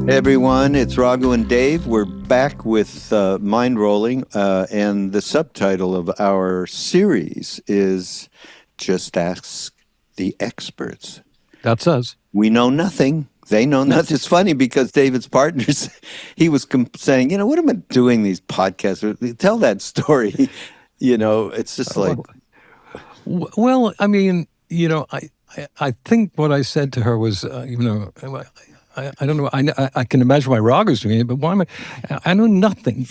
Hey everyone, it's Raghu and Dave. We're back with Mindrolling, and the subtitle of our series is Just Ask the Experts. That's us. We know nothing. They know nothing. It's funny because David's partners, he was saying, what am I doing these podcasts? Tell that story. It's just like... Well, I mean, I think what I said to her was, I don't know. I can imagine why Raghu's doing it, but why am I know nothing.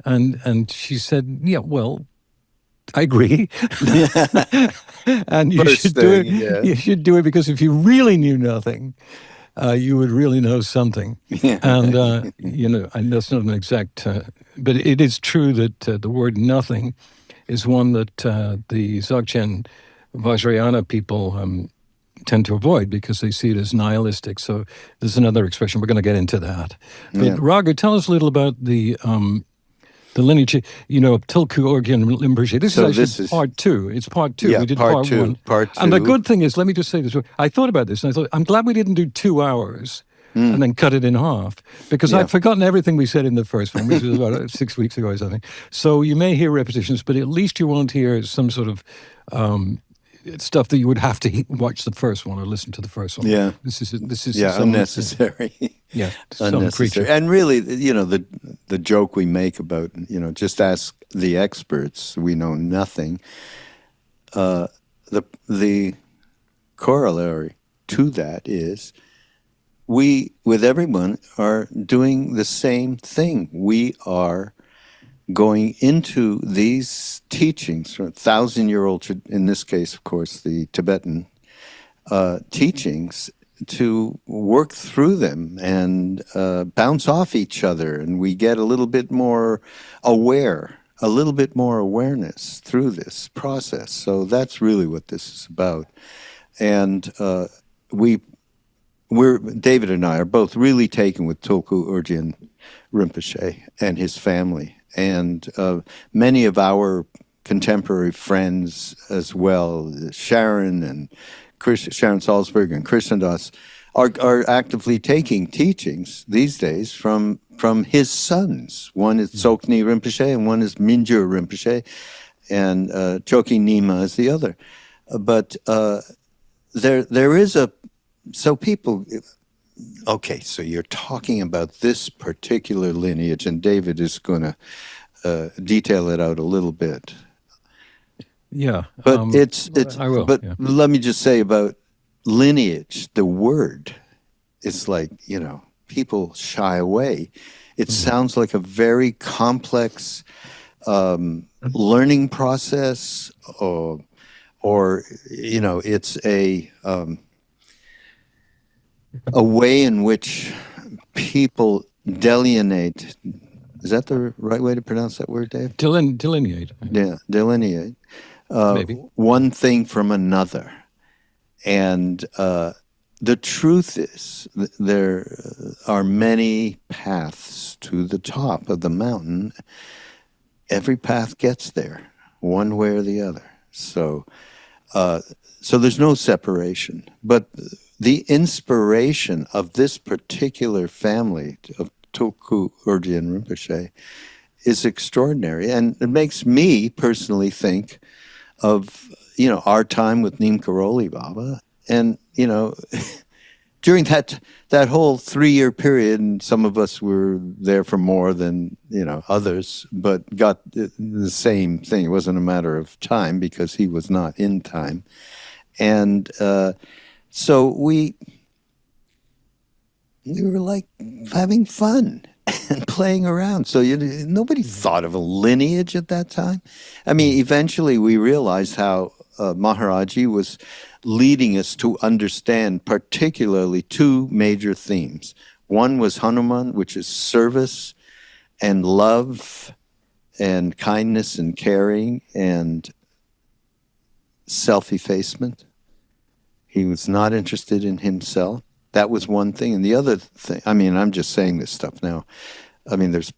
And she said, yeah, well, I agree. And you should do it. Yeah. You should do it because if you really knew nothing, you would really know something. Yeah. And, and that's not an exact, but it is true that the word nothing is one that the Dzogchen Vajrayana people tend to avoid because they see it as nihilistic. So there's another expression. We're going to get into that. But yeah. Raghu, tell us a little about the lineage, of Tulku Urgyen Rinpoche. This is part two. It's part two. Yeah, we did part two. one. Part two. And the good thing is, let me just say this. I thought about this, and I thought, I'm glad we didn't do 2 hours and then cut it in half, because I'd forgotten everything we said in the first one, which was about 6 weeks ago or something. So you may hear repetitions, but at least you won't hear some sort of stuff that you would have to watch the first one or listen to the first one. Yeah, this is unnecessary. Yeah, unnecessary. And really, the joke we make about just ask the experts. We know nothing. The corollary to that is we, with everyone, are doing the same thing. We are going into these teachings, 1,000-year-old, in this case, of course, the Tibetan teachings, to work through them and bounce off each other, and we get a little bit more aware, a little bit more awareness through this process. So that's really what this is about. And David and I are both really taken with Tulku Urgyen Rinpoche and his family. And many of our contemporary friends as well, Sharon Salzberg and Krishnadas, are actively taking teachings these days from his sons. One is Tsokni Rinpoche and one is Mingyur Rinpoche, and Choki Nyima is the other. But there is so people... Okay, so you're talking about this particular lineage, and David is going to detail it out a little bit. Yeah, but I will. But let me just say about lineage, the word, it's like people shy away. It sounds like a very complex learning process, or it's a way in which people delineate. Is that the right way to pronounce that word, Dave? Delineate. Yeah, delineate. Maybe. One thing from another. And the truth is, there are many paths to the top of the mountain. Every path gets there, one way or the other. So there's no separation. But the inspiration of this particular family of Tulku Urgyen Rinpoche is extraordinary. And it makes me personally think of, our time with Neem Karoli Baba. And, during that whole 3-year period, and some of us were there for more than, others, but got the same thing. It wasn't a matter of time because he was not in time. And so we were like having fun and playing around. So nobody thought of a lineage at that time. I mean, eventually we realized how Maharaji was leading us to understand particularly 2 major themes. One was Hanuman, which is service and love and kindness and caring and self-effacement. He was not interested in himself. That was one thing. And the other thing, I mean, I'm just saying this stuff now. I mean, there's,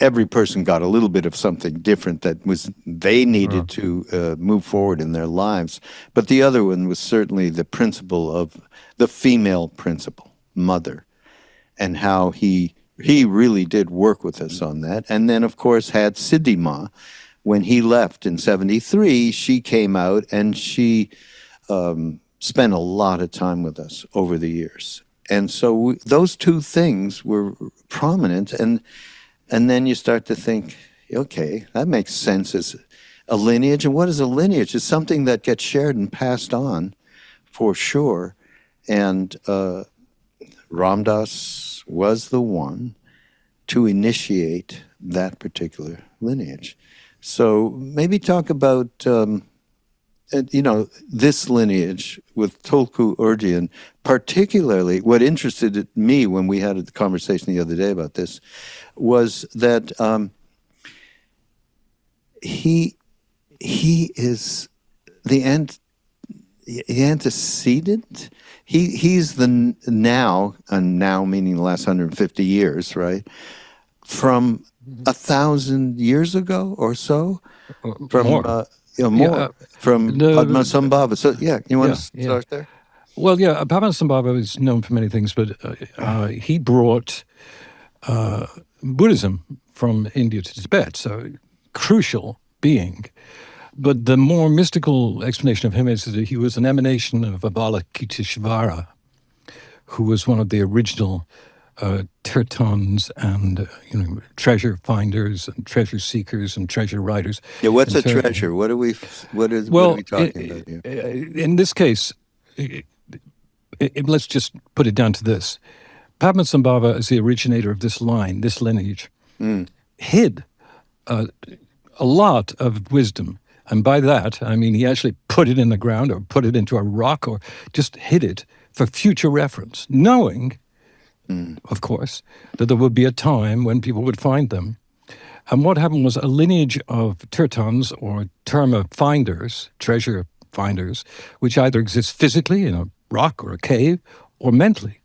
every person got a little bit of something different that they needed to move forward in their lives. But the other one was certainly the principle of the female principle, mother. and how he really did work with us on that. And then, of course, had Siddhima. When he left in 73, she came out and she spent a lot of time with us over the years. And so those two things were prominent. And then you start to think, okay, that makes sense as a lineage. And what is a lineage? It's something that gets shared and passed on, for sure. And Ram Dass was the one to initiate that particular lineage. So maybe talk about, this lineage with Tulku Urgyen, particularly what interested me when we had a conversation the other day about this was that he is the antecedent. He's the now, and now meaning the last 150 years, right? From 1,000 years ago or so, from more. From Padmasambhava. So you want to start there? Well, Padmasambhava is known for many things, but he brought Buddhism from India to Tibet, so crucial being. But the more mystical explanation of him is that he was an emanation of Avalokiteshvara, who was one of the original Tirtans and treasure finders and treasure seekers and treasure riders. Yeah, what's a treasure? What are we talking about here? In this case, let's just put it down to this: Padmasambhava, as the originator of this line, this lineage, hid a lot of wisdom. And by that, I mean he actually put it in the ground or put it into a rock or just hid it for future reference, knowing, of course, that there would be a time when people would find them. And what happened was a lineage of Tirtans or Terma finders, treasure finders, which either exists physically in a rock or a cave or mentally,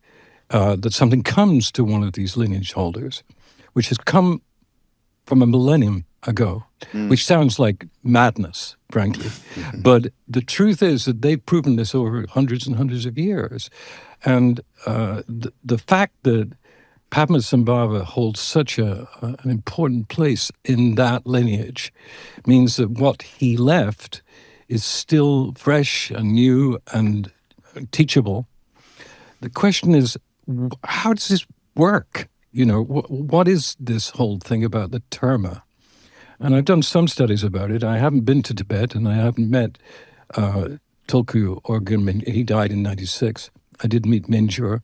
that something comes to one of these lineage holders, which has come from a millennium ago, which sounds like madness, frankly. But the truth is that they've proven this over hundreds and hundreds of years. And the fact that Padmasambhava holds such an important place in that lineage means that what he left is still fresh and new and teachable. The question is, how does this work? What is this whole thing about the terma? And I've done some studies about it. I haven't been to Tibet, and I haven't met Tulku Urgyen. He died in 96. I did meet Minjur.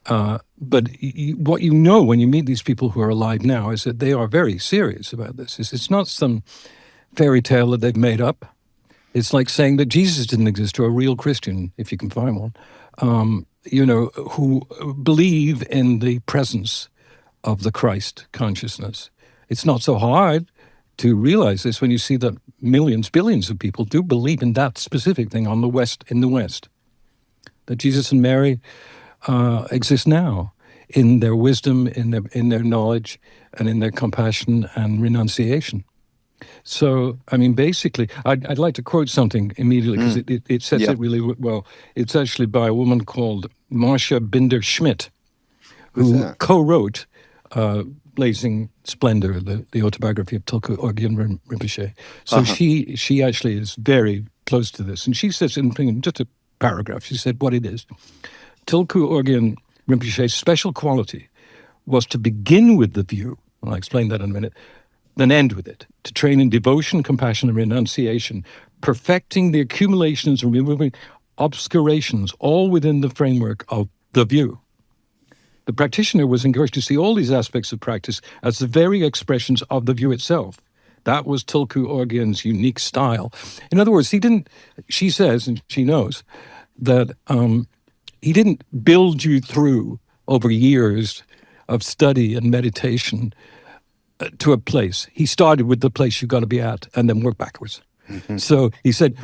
But what you know when you meet these people who are alive now is that they are very serious about this. It's not some fairy tale that they've made up. It's like saying that Jesus didn't exist, or a real Christian, if you can find one, who believe in the presence of the Christ consciousness. It's not so hard to realize this when you see that millions, billions of people do believe in that specific thing in the West, that Jesus and Mary exist now in their wisdom, in their knowledge, and in their compassion and renunciation. So, I mean, basically, I'd like to quote something immediately because it sets it really well. It's actually by a woman called Marcia Binder-Schmidt, who co-wrote Blazing Splendor, the autobiography of Tulku Urgyen Rinpoche. So she actually is very close to this. And she says in just a paragraph, she said what it is. Tulku Urgyen Rinpoche's special quality was to begin with the view, and I'll explain that in a minute, then end with it, to train in devotion, compassion, and renunciation, perfecting the accumulations and removing obscurations, all within the framework of the view. The practitioner was encouraged to see all these aspects of practice as the very expressions of the view itself. That was Tulku Urgyen's unique style. In other words, she says, and she knows, that he didn't build you through over years of study and meditation to a place. He started with the place you've got to be at and then work backwards. Mm-hmm. So he said,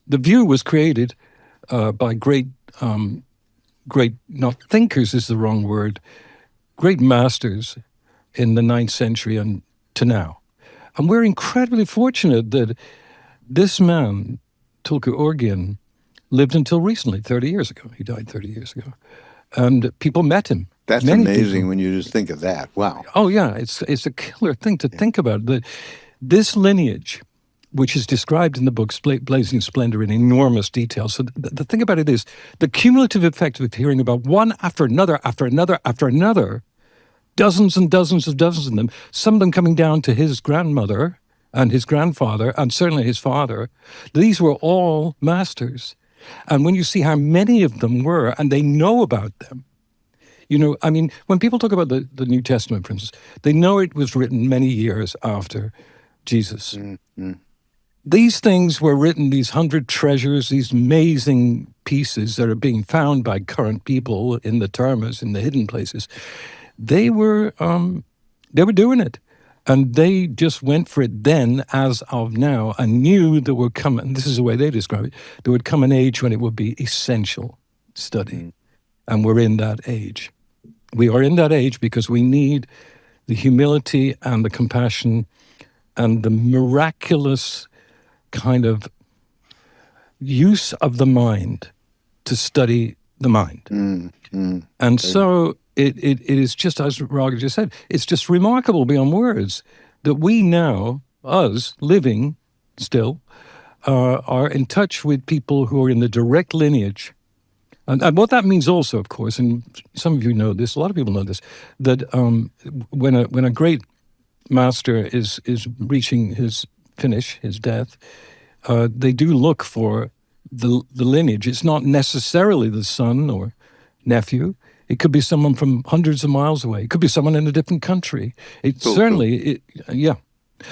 the view was created by great, not thinkers is the wrong word, great masters in the 9th century and to now. And we're incredibly fortunate that this man, Tulku Urgyen, lived until recently, 30 years ago. He died 30 years ago. And people met him That's Many amazing people. when you just think of that. Wow. Oh yeah, it's a killer thing to think about. That this lineage, which is described in the book Blazing Splendor in enormous detail. So the thing about it is the cumulative effect of hearing about one after another, after another, after another, dozens and dozens of them, some of them coming down to his grandmother and his grandfather, and certainly his father. These were all masters. And when you see how many of them were, and they know about them, you know, I mean, when people talk about the New Testament, for instance, they know it was written many years after Jesus. Mm-hmm. These things were written, these 100 treasures, these amazing pieces that are being found by current people in the termas, in the hidden places. They were doing it. And they just went for it then, as of now, and knew there would come, and this is the way they describe it, there would come an age when it would be essential study. Mm. And we're in that age. We are in that age because we need the humility and the compassion and the miraculous kind of use of the mind to study the mind. And so it is just, as Raghu just said, it's just remarkable beyond words that we now, us living still, are in touch with people who are in the direct lineage. And what that means also, of course, and some of you know this, a lot of people know this, that when a great master is reaching his finish, his death, they do look for the lineage. It's not necessarily the son or nephew. It could be someone from hundreds of miles away. It could be someone in a different country. Yeah.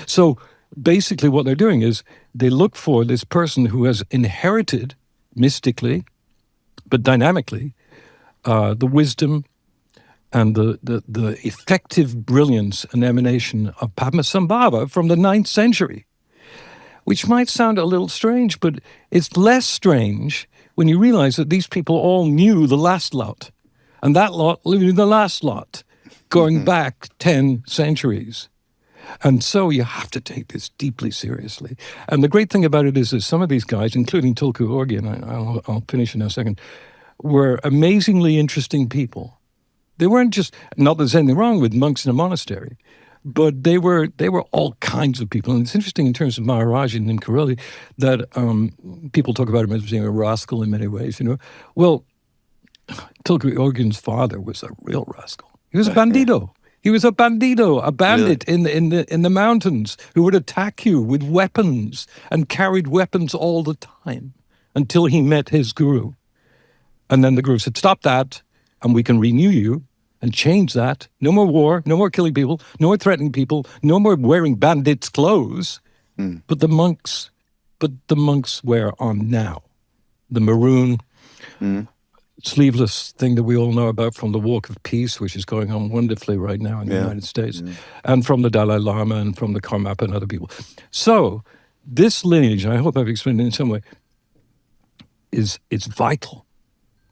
So basically what they're doing is they look for this person who has inherited mystically, but dynamically, the wisdom and the effective brilliance and emanation of Padmasambhava from the 9th century, which might sound a little strange, but it's less strange when you realize that these people all knew the last lot, and that lot knew the last lot, going back 10 centuries. And so you have to take this deeply seriously. And the great thing about it is that some of these guys, including Tulku Urgyen, I'll finish in a second, were amazingly interesting people. They weren't just, not that there's anything wrong with monks in a monastery, but they were all kinds of people. And it's interesting in terms of Maharaj in Karoli that people talk about him as being a rascal in many ways, you know. Well, Tulku Urgyen's father was a real rascal. He was a bandito. He was a bandito, a bandit really? in the mountains who would attack you with weapons and carried weapons all the time until he met his guru. And then the guru said, stop that, and we can renew you and change that. No more war, no more killing people, no more threatening people, no more wearing bandits' clothes. But the monks wear on now the maroon sleeveless thing that we all know about from the Walk of Peace, which is going on wonderfully right now in the United States, and from the Dalai Lama and from the Karmapa and other people. So this lineage, I hope I've explained it in some way, it's vital.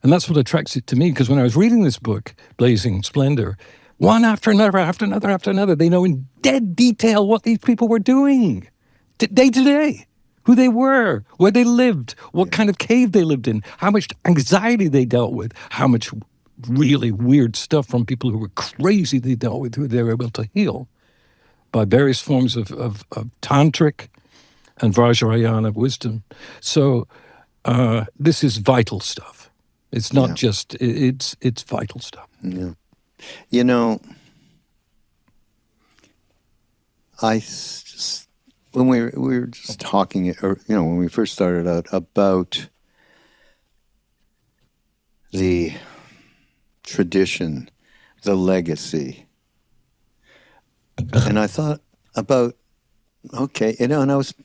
And that's what attracts it to me, because when I was reading this book, Blazing Splendor, one after another, they know in dead detail what these people were doing, day to day. Who they were, where they lived, what kind of cave they lived in, how much anxiety they dealt with, how much really weird stuff from people who were crazy they dealt with, who they were able to heal by various forms of tantric and Vajrayana wisdom. So this is vital stuff. It's not just, it's vital stuff. Yeah. You know, when we were just talking, or when we first started out about the tradition, the legacy, and I thought about, okay, and I was,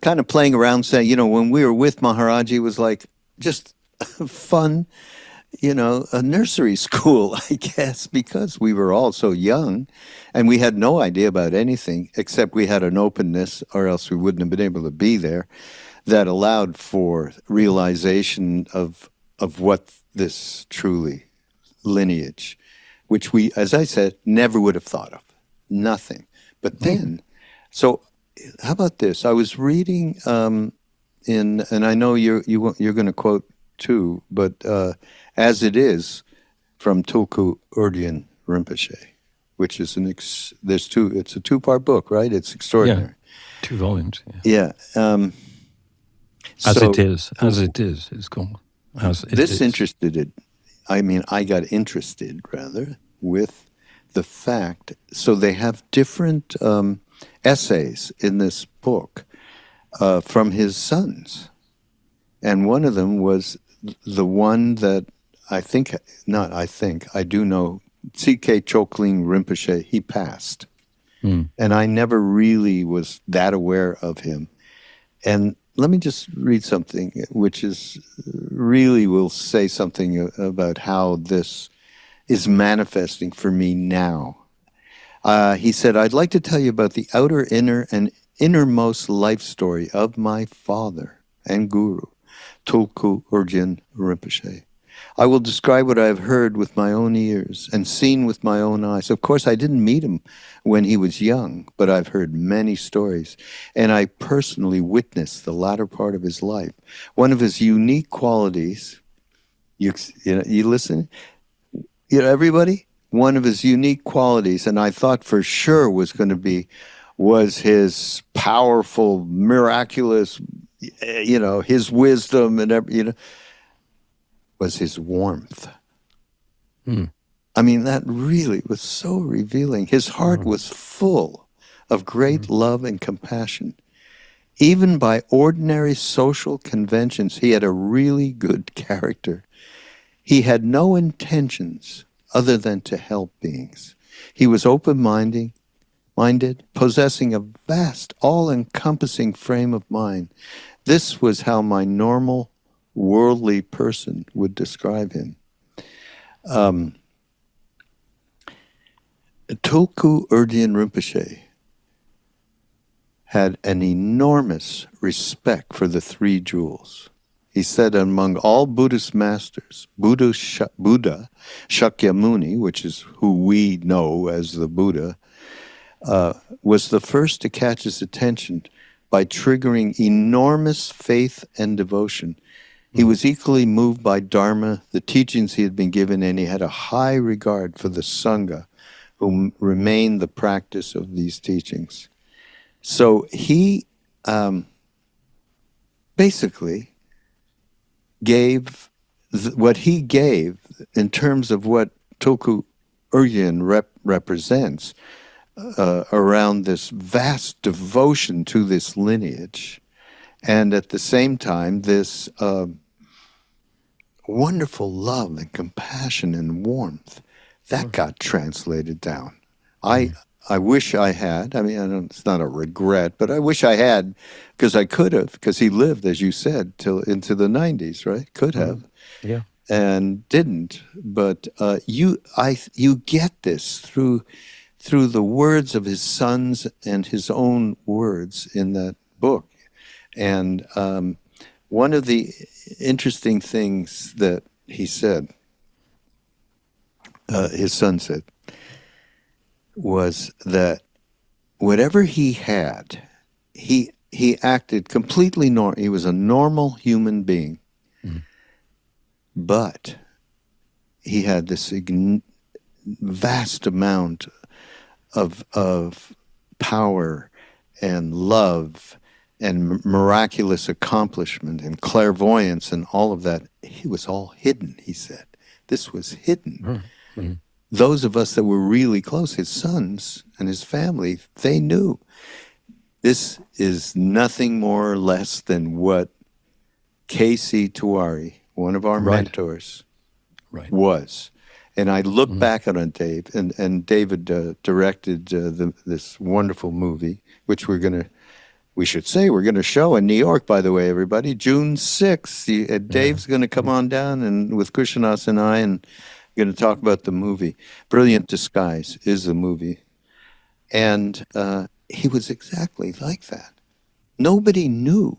kind of playing around saying, when we were with Maharaj, it was like just fun, a nursery school, I guess, because we were all so young and we had no idea about anything except we had an openness, or else we wouldn't have been able to be there, that allowed for realization of what this truly lineage, which we, as I said, never would have thought of. Nothing. But then, so how about this? I was reading and I know you're going to quote too, but as it is, from Tulku Urgyen Rinpoche, which is it's a two-part book, right? It's extraordinary. Yeah, 2 volumes. Yeah. As it is, it's called. As it is. I got interested, rather, with the fact, so they have different essays in this book from his sons. And one of them was the one that I do know, C.K. Chokling Rinpoche, he passed. And I never really was that aware of him. And let me just read something, which is really will say something about how this is manifesting for me now. He said, I'd like to tell you about the outer, inner, and innermost life story of my father and guru, Tulku Urgyen Rinpoche. I will describe what I have heard with my own ears and seen with my own eyes. Of course, I didn't meet him when he was young, but I've heard many stories, and I personally witnessed the latter part of his life. One of his unique qualities, you listen, everybody? One of his unique qualities, and I thought for sure was his powerful, miraculous, his wisdom and was his warmth. I mean, that really was so revealing. His heart was full of great love and compassion. Even by ordinary social conventions, he had a really good character. He had no intentions other than to help beings. He was open-minded, possessing a vast, all-encompassing frame of mind. This was how my normal, worldly person would describe him. Tulku Urgyen Rinpoche had an enormous respect for the 3 jewels. He said among all Buddhist masters, Buddha Shakyamuni, which is who we know as the Buddha, was the first to catch his attention by triggering enormous faith and devotion. He was equally moved by Dharma, the teachings he had been given, and he had a high regard for the Sangha, who remained the practice of these teachings. So he basically gave what he gave in terms of what Tulku Urgyen represents around this vast devotion to this lineage, and at the same time this wonderful love and compassion and warmth that got translated down. I wish I had. I mean, it's not a regret, but I wish I had, because I could have, because he lived, as you said, till into the 90s, right? Could have. Yeah. And didn't. But you get this through the words of his sons and his own words in that book. And one of the interesting things that he said, his son said, was that whatever he had, he acted completely normal. He was a normal human being. But he had this vast amount of power and love and miraculous accomplishment and clairvoyance and all of that. It was all hidden, he said. This was hidden. Those of us that were really close, his sons and his family, they knew. This is nothing more or less than what K.C. Tuari, one of our mentors, was. And I look back on Dave, and David directed this wonderful movie, which we should say we're going to show in New York, by the way, everybody, June 6th. Dave's going to come on down and with Krishnas and I, and going to talk about the movie. Brilliant Disguise is the movie. And he was exactly like that. Nobody knew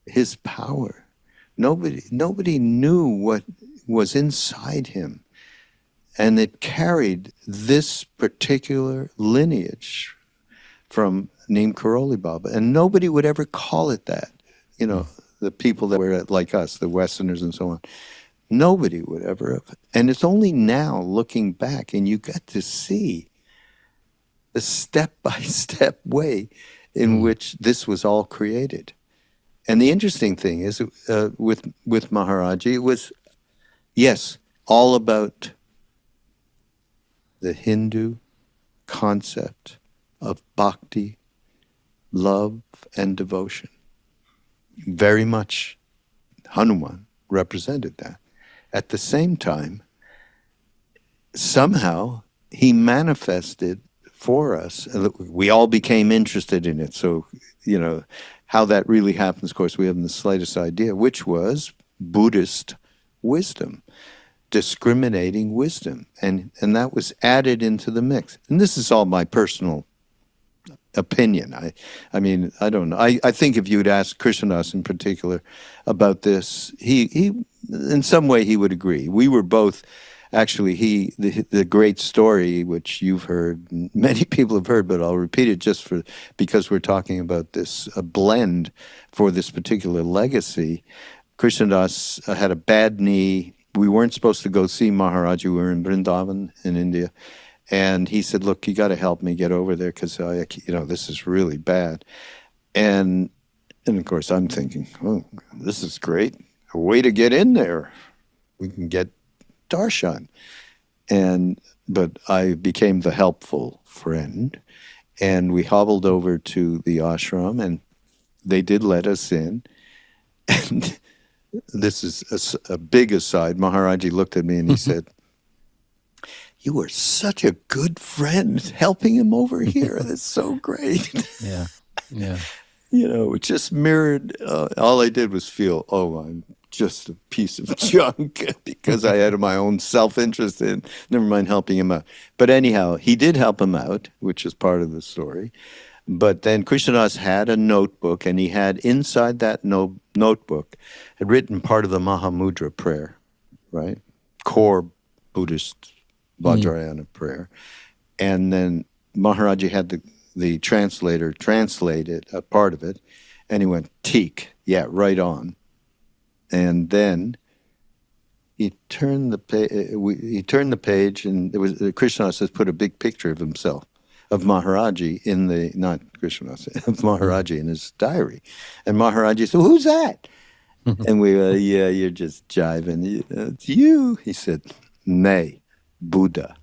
his power. Nobody knew what was inside him. And it carried this particular lineage from Neem Karoli Baba. And nobody would ever call it that. The people that were like us, the Westerners and so on. Nobody would ever have. And it's only now looking back and you get to see the step-by-step way in which this was all created. And the interesting thing is, with Maharaji, it was, yes, all about the Hindu concept of bhakti, love, and devotion. Very much Hanuman represented that. At the same time, somehow he manifested for us, we all became interested in it. So, how that really happens, of course, we haven't the slightest idea, which was Buddhist wisdom, discriminating wisdom. And that was added into the mix. And this is all my personal opinion. I mean, I don't know. I think if you'd asked Krishnadas in particular about this, he in some way he would agree. We were both, actually, the great story, which you've heard, many people have heard, but I'll repeat it just because we're talking about this blend for this particular legacy. Krishnadas had a bad knee. We weren't supposed to go see Maharaji. We were in Vrindavan in India. And he said, look, you got to help me get over there because, this is really bad. And of course, I'm thinking, oh, this is great. A way to get in there. We can get darshan. But I became the helpful friend. And we hobbled over to the ashram, and they did let us in. And this is a big aside. Maharaji looked at me and he said, you were such a good friend helping him over here. That's so great. Yeah. It just mirrored, all I did was feel, oh, I'm just a piece of junk because I had my own self-interest in, never mind helping him out. But anyhow, he did help him out, which is part of the story. But then Krishnadas had a notebook, and he had inside that notebook, had written part of the Mahamudra prayer, right? Core Buddhist Vajrayana prayer. And then Maharaji had the translator translate it, a part of it, and he went, teak, yeah, right on. And then he turned the page, and there was Krishnadas has put a big picture of himself, of Maharaji not Krishnadas, of Maharaji in his diary. And Maharaji said, who's that? And we were, yeah, you're just jiving. It's you. He said, nay, Buddha.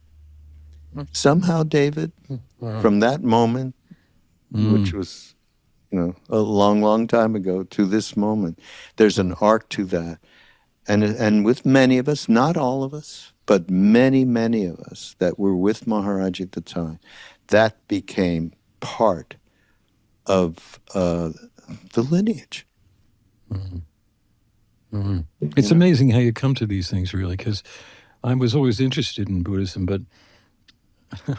Somehow, David, from that moment, which was, a long, long time ago, to this moment, there's an arc to that. And with many of us, not all of us, but many, many of us that were with Maharaji at the time, that became part of the lineage. It's amazing how you come to these things, really, because I was always interested in Buddhism, but a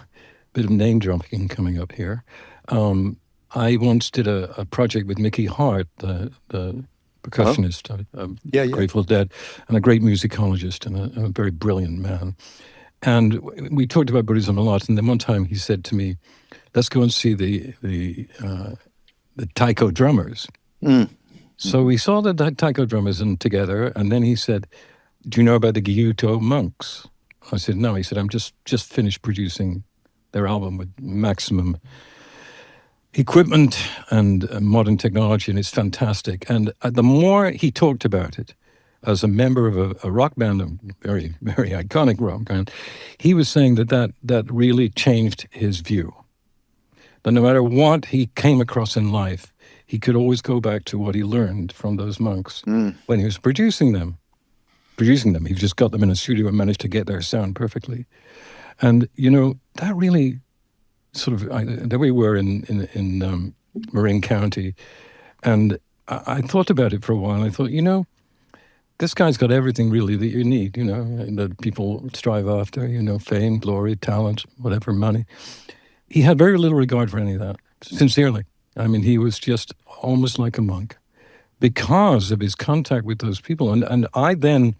bit of name dropping coming up here. I once did a project with Mickey Hart, the percussionist, Grateful Dead, and a great musicologist and a very brilliant man. And we talked about Buddhism a lot. And then one time he said to me, let's go and see the taiko drummers. So we saw the taiko drummers together. And then he said, do you know about the Gyuto monks? I said, no. He said, I'm just finished producing their album with maximum equipment and modern technology, and it's fantastic. And the more he talked about it, as a member of a rock band, a very, very iconic rock band, he was saying that really changed his view. That no matter what he came across in life, he could always go back to what he learned from those monks when he was producing them. He just got them in a studio and managed to get their sound perfectly. And, that really sort of, there we were in Marin County, and I thought about it for a while. I thought, this guy's got everything really that you need, that people strive after, fame, glory, talent, whatever, money. He had very little regard for any of that, sincerely. I mean, he was just almost like a monk because of his contact with those people. And I then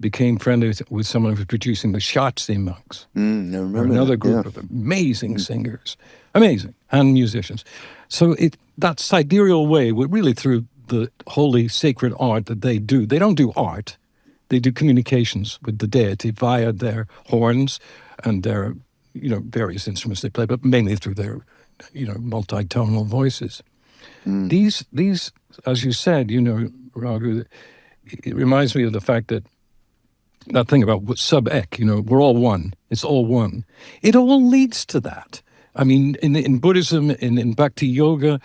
became friendly with someone who was producing the Shotzi monks. I remember another group of amazing singers, and musicians. So that sidereal way, really through the holy, sacred art that they do. They don't do art. they do communications with the deity via their horns and their, various instruments they play, but mainly through their, multi-tonal voices. These, as you said, Raghu, it reminds me of the fact that thing about sub-ek, we're all one. It's all one. It all leads to that. I mean, in Buddhism, in Bhakti Yoga,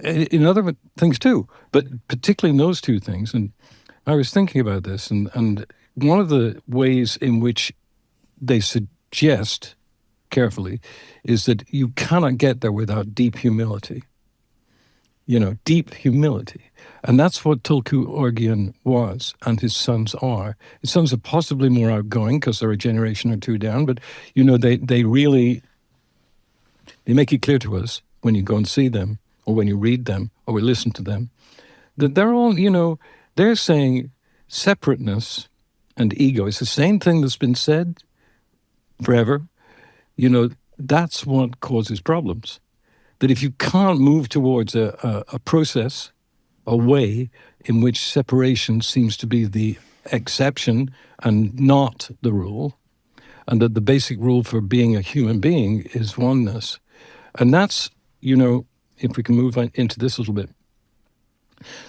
in other things too, but particularly in those two things. And I was thinking about this, and one of the ways in which they suggest carefully is that you cannot get there without deep humility. Deep humility. And that's what Tulku Urgyen was, and his sons are. His sons are possibly more outgoing because they're a generation or two down, but, they really, they make it clear to us when you go and see them, or when you read them, or we listen to them, that they're all, they're saying separateness and ego. It's the same thing that's been said forever. That's what causes problems. That if you can't move towards a process, a way in which separation seems to be the exception and not the rule, and that the basic rule for being a human being is oneness. And that's, if we can move on into this a little bit,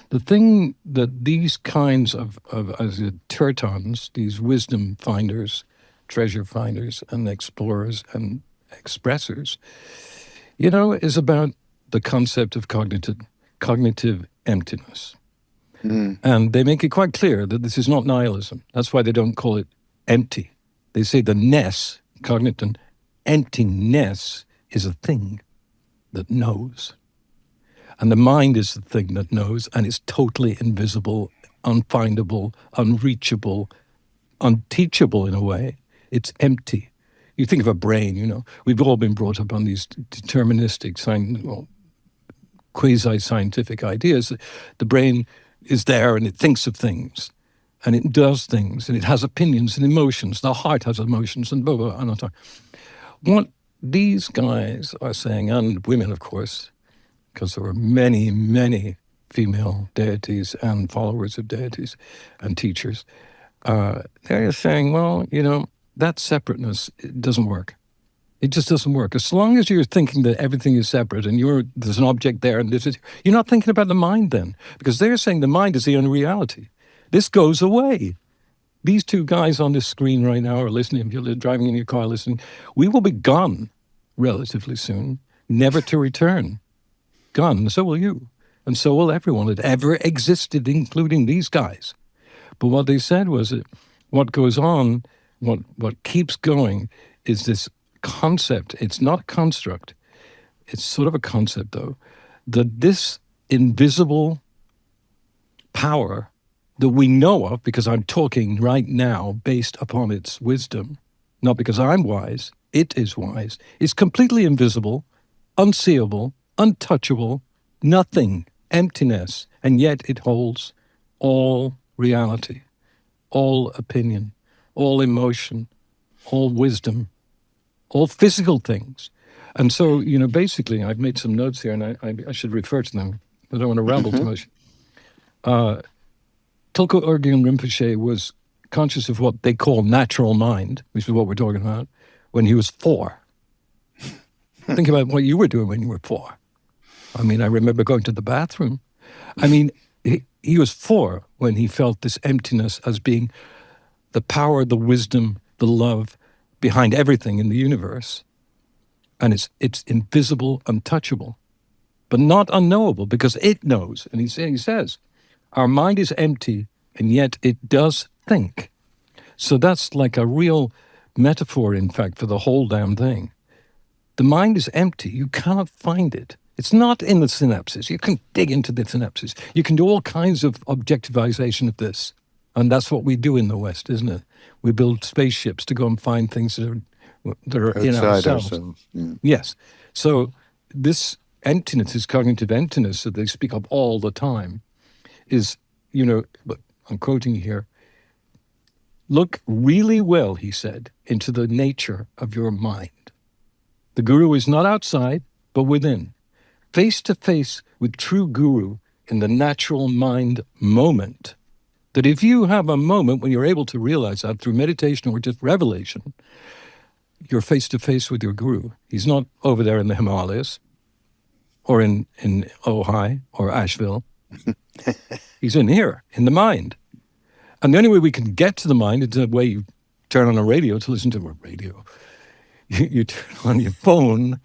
the thing that these kinds of as Tibetans, these wisdom finders, treasure finders, and explorers and expressors, is about the concept of cognitive emptiness. And they make it quite clear that this is not nihilism. That's why they don't call it empty. They say the ness, cognitive emptiness, is a thing that knows. And the mind is the thing that knows, and it's totally invisible, unfindable, unreachable, unteachable in a way. It's empty. You think of a brain, we've all been brought up on these deterministic, quasi-scientific ideas. The brain is there and it thinks of things and it does things and it has opinions and emotions. The heart has emotions and blah, blah, blah. What these guys are saying, and women, of course, because there were many, many female deities and followers of deities and teachers, they're saying, well, that separateness, it doesn't work. It just doesn't work. As long as you're thinking that everything is separate and there's an object there and this is, you're not thinking about the mind then, because they're saying the mind is the only reality. This goes away. These two guys on this screen right now are listening. If you're driving in your car listening, we will be gone relatively soon, never to return. Gone, and so will you. And so will everyone that ever existed, including these guys. But what they said was that what goes on, what keeps going is this concept. It's not a construct. It's sort of a concept, though, that this invisible power that we know of, because I'm talking right now based upon its wisdom, not because I'm wise, it is wise, is completely invisible, unseeable, untouchable, nothing, emptiness, and yet it holds all reality, all opinion, all emotion, all wisdom, all physical things. And so, basically, I've made some notes here, and I should refer to them. I don't want to ramble too much. Tulku Urgyen Rinpoche was conscious of what they call natural mind, which is what we're talking about, when he was 4. Think about what you were doing when you were 4. I mean, I remember going to the bathroom. I mean, he was 4 when he felt this emptiness as being the power, the wisdom, the love behind everything in the universe. And it's invisible, untouchable, but not unknowable, because it knows. And he says, our mind is empty, and yet it does think. So that's like a real metaphor, in fact, for the whole damn thing. The mind is empty. You cannot find it. It's not in the synapses. You can dig into the synapses. You can do all kinds of objectivization of this. And that's what we do in the West, isn't it? We build spaceships to go and find things that are in ourselves. Yeah. Yes. So this emptiness, this cognitive emptiness that they speak of all the time is, but I'm quoting here, look really well, he said, into the nature of your mind. The guru is not outside, but within. Face to face with true guru in the natural mind moment, That if you have a moment when you're able to realize that through meditation or just revelation, you're face to face with your guru. He's not over there in the Himalayas or in Ojai or Asheville. He's in here, in the mind. And the only way we can get to the mind is the way you turn on a radio to listen to a radio. You turn on your phone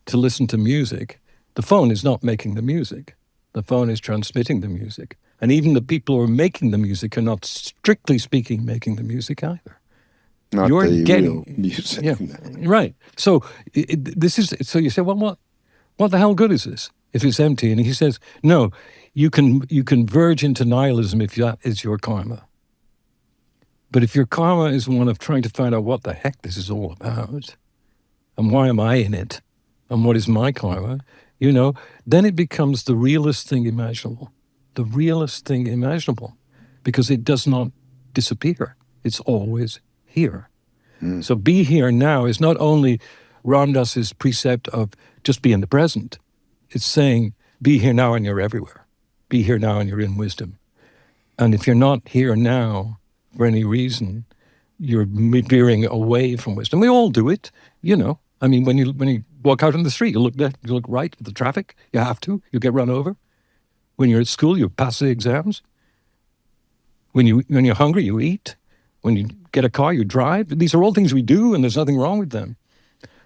to listen to music. The phone is not making the music. The phone is transmitting the music. And even the people who are making the music are not, strictly speaking, making the music either. Not You're the getting real music. Yeah, right. So this is. So you say, well, what the hell good is this if it's empty? And he says, no, you can verge into nihilism if that is your karma. But if your karma is one of trying to find out what the heck this is all about, and why am I in it, and what is my karma, then it becomes the realest thing imaginable. The realest thing imaginable, because it does not disappear. It's always here. So be here now is not only Ram Dass's precept of just be in the present. It's saying be here now and you're everywhere. Be here now and you're in wisdom. And if you're not here now for any reason, you're veering away from wisdom. We all do it, I mean, when you walk out on the street, you look left, you look right at the traffic. You have to. You get run over. When you're at school, you pass the exams. When you're hungry, you eat. When you get a car, you drive. These are all things we do, and there's nothing wrong with them.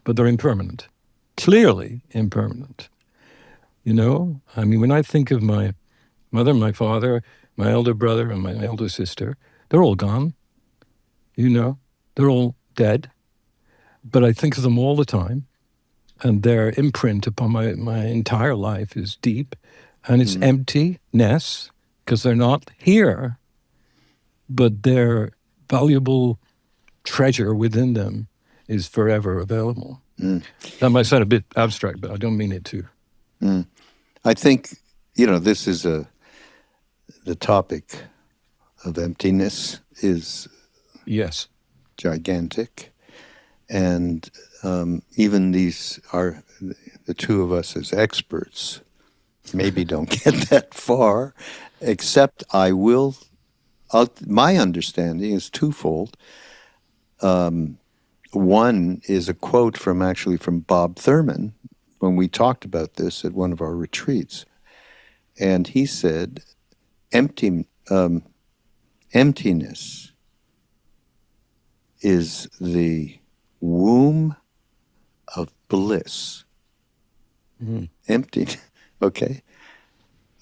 But they're impermanent. Clearly impermanent. I mean, when I think of my mother, my father, my elder brother, and my elder sister, they're all gone. They're all dead. But I think of them all the time. And their imprint upon my entire life is deep. And it's emptiness, because they're not here. But their valuable treasure within them is forever available. That might sound a bit abstract, but I don't mean it to. I think, this is the topic of emptiness is Yes. gigantic. And even these are the two of us as experts maybe don't get that far, except my understanding is twofold. One is a quote from Bob Thurman when we talked about this at one of our retreats. And he said, emptiness is the womb of bliss. Empty, okay?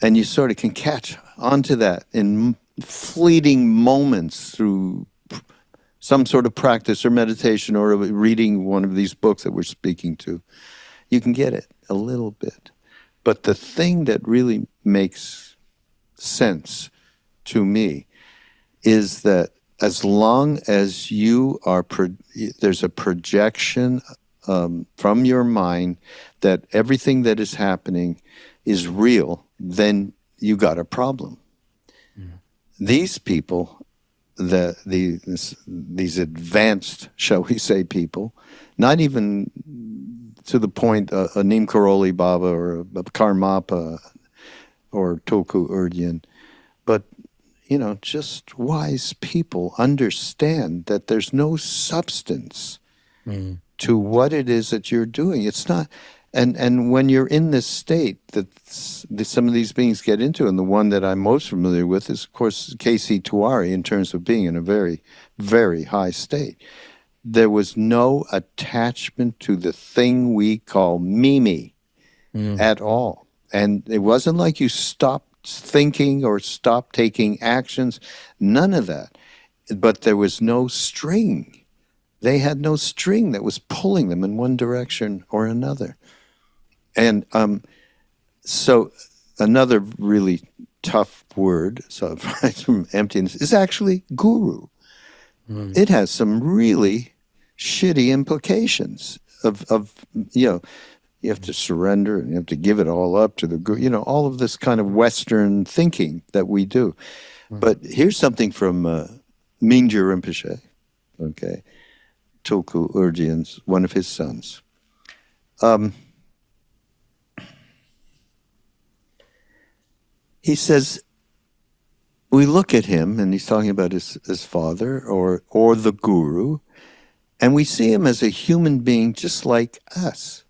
And you sort of can catch onto that in fleeting moments through some sort of practice or meditation or reading one of these books that we're speaking to. You can get it a little bit. But the thing that really makes sense to me is that as long as there's a projection from your mind that everything that is happening is real, then you got a problem. These people, these advanced, shall we say, people, not even to the point a Neem Karoli Baba or a Karmapa or Tulku Urgyen, but just wise people understand that there's no substance to what it is that you're doing. It's not, and when you're in this state that some of these beings get into, and the one that I'm most familiar with is, of course, K.C. Tuari in terms of being in a very, very high state. There was no attachment to the thing we call Mimi at all. And it wasn't like you stopped thinking or stopped taking actions. None of that. But there was no string. They had no string that was pulling them in one direction or another. And so another really tough word, so from emptiness, is actually guru. It has some really shitty implications of you have to surrender and you have to give it all up to the guru, all of this kind of Western thinking that we do. But here's something from Mingyur Rinpoche, okay, Tulku Urgyen's, one of his sons. He says, we look at him, and he's talking about his father or the guru, and we see him as a human being just like us.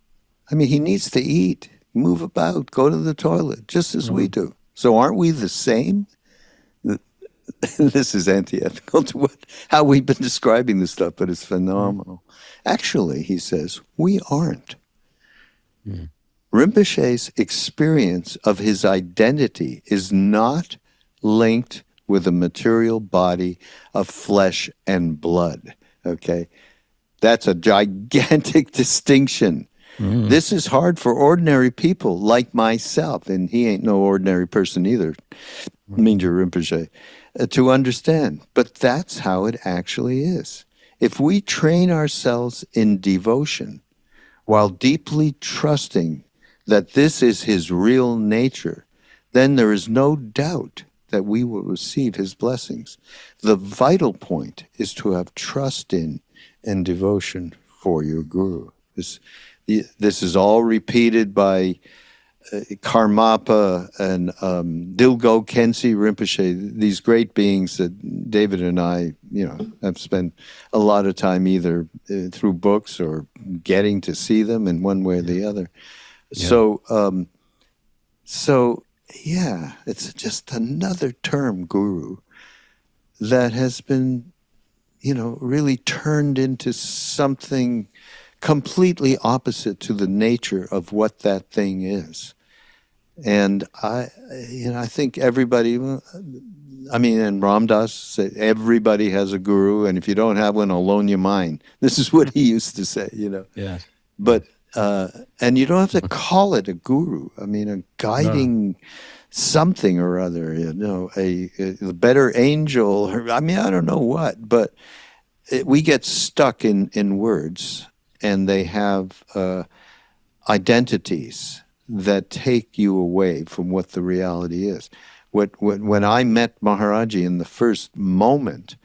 I mean, he needs to eat, move about, go to the toilet, just as we do. So aren't we the same? This is antithetical to how we've been describing this stuff, but it's phenomenal. Actually, he says, we aren't. Rinpoche's experience of his identity is not linked with a material body of flesh and blood, okay? That's a gigantic distinction. This is hard for ordinary people like myself, and he ain't no ordinary person either, Mingyur Rinpoche, to understand. But that's how it actually is. If we train ourselves in devotion while deeply trusting that this is his real nature, then there is no doubt that we will receive his blessings. The vital point is to have trust in and devotion for your guru. This is all repeated by Karmapa and Dilgo Khyentse Rinpoche, these great beings that David and I, have spent a lot of time either through books or getting to see them in one way or the other. Yeah. So it's just another term, guru, that has been, really turned into something completely opposite to the nature of what that thing is. And I think everybody, and Ram Dass said everybody has a guru, and if you don't have one, I'll loan you mine. This is what he used to say, Yeah. But, and you don't have to call it a guru. I mean, a guiding something or other, a better angel, I don't know what, but we get stuck in words, and they have identities that take you away from what the reality is. When I met Maharaji in the first moment,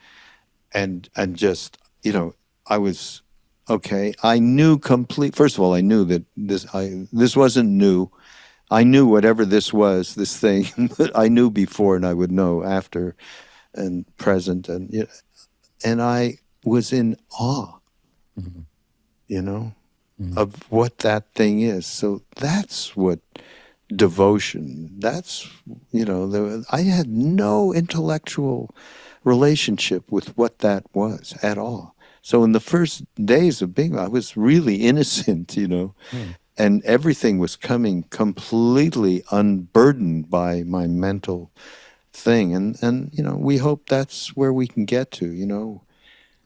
and just, I was, okay, I knew first of all, I knew that this wasn't new. I knew whatever this was, this thing, but I knew before and I would know after and present. And I was in awe, of what that thing is. So that's what devotion, that's, I had no intellectual relationship with what that was at all. So in the first days of being, I was really innocent, and everything was coming completely unburdened by my mental thing. And we hope that's where we can get to,